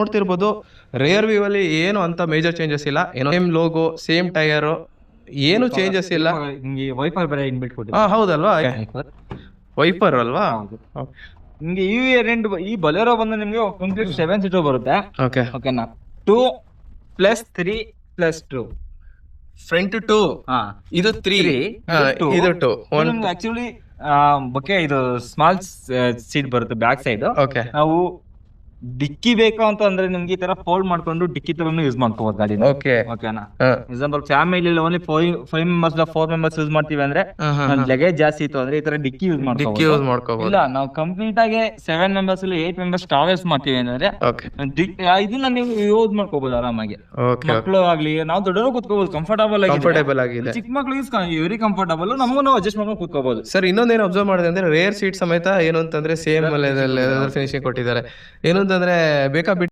ನೋಡ್ತಿರ್ಬೋದು rare view ಅಲ್ಲಿ ಏನು ಅಂತ ಮೇಜರ್ ಚೇಂಜಸ್ ಇಲ್ಲ, ಏನೋ ಸೇಮ್ ಲೋಗೋ ಸೇಮ್ ಟೈರ್, ಏನು ಚೇಂಜಸ್ ಇಲ್ಲ. ನಿಮಗೆ ವೈಫರ್ ಬೇರೆ ಇನ್ಬಿಲ್ಟ್ ಕೊಟ್ಟಿದೆ. ಹಾ ಹೌದಲ್ವಾ, ವೈಪರ್ ಅಲ್ವಾ. ನಿಮ್ಗೆ ಈ ವೇರಿಯಂಟ್ ಈ ಬೊಲೆರೋ ಬಂದು ನಿಮ್ಗೆ ಕಂಪ್ಲೀಟ್ 7 ಸೀಟರ್ ಬರುತ್ತೆ. ಓಕೆ ಓಕೆನಾ, 2+3+2 ಫ್ರಂಟ್ 2, ಇದು 3, ಇದು 2. ಆಕ್ಚುಲಿ ಓಕೆ, ಇದು ಸ್ಮಾಲ್ ಸೀಟ್ ಬರುತ್ತೆ ಬ್ಯಾಕ್ ಸೈಡ್. ಓಕೆ, ನಾವು ಡಿಕ್ಕಿ ಬೇಕು ಅಂತ ಅಂದ್ರೆ ನಿಮ್ಗೆ ಈ ತರ ಫೋಲ್ಡ್ ಮಾಡ್ಕೊಂಡು ಡಿಕ್ಕಿ ತರನು ಯೂಸ್ ಮಾಡ್ಕೋಬಹುದು ಗಾಡಿನ. ಓಕೆ, ಓಕೆನಾ, example family only 5 members 4 members use ಮಾಡ್ತೀವಿ ಅಂದ್ರೆ, ಲಗೇಜ್ ಜಾಸ್ತಿ ಇತ್ತು ಅಂದ್ರೆ ಈ ತರ ಡಿಕ್ಕಿ ಯೂಸ್ ಮಾಡ್ಕೋಬಹುದು. ಇಲ್ಲ ನಾವು ಕಂಪ್ಲೀಟ್ ಆಗಿ 7 ಮೆಂಬರ್ಸ್ ಇಲ್ಲ 8 ಮೆಂಬರ್ಸ್ ಟ್ರಾವೆಲ್ಸ್ ಮಾಡ್ತೀವಿ ಅಂದ್ರೆ ಇದನ್ನ ನೀವು ಯೂಸ್ ಮಾಡ್ಕೋಬಹುದು ಆರಾಮಾಗಿ. ಮಕ್ಕಳು ಆಗ್ಲಿ ನಾವು ದೊಡ್ಡವರು ಕೂತ್ಕೋಬಹುದು ಕಂಫರ್ಟಬಲ್ ಆಗಿದೆ. ಚಿಕ್ಕ ಮಕ್ಕಳಿಗೆ ವೆರಿ ಕಂಫರ್ಟಬಲ್, ನಮಗೂ ನಾವು ಅಡ್ಜಸ್ಟ್ ಮಾಡ್ಕೊಂಡು ಕೂತ್ಕೋಬಹುದು. ಸರ್ ಇನ್ನೊಂದೇನು ಅಬ್ಸರ್ವ್ ಮಾಡಿದೆ ಅಂದ್ರೆ ರೇರ್ ಸೀಟ್ ಸಮೇತ ಏನು ಅಂತಂದ್ರೆ ಸೇಮ್ ಫಿನಿಶಿಂಗ್ ಕೊಟ್ಟಿದ್ದಾರೆ. ಏನು ಅಂತಂದ್ರೆ ಬೇಕಾ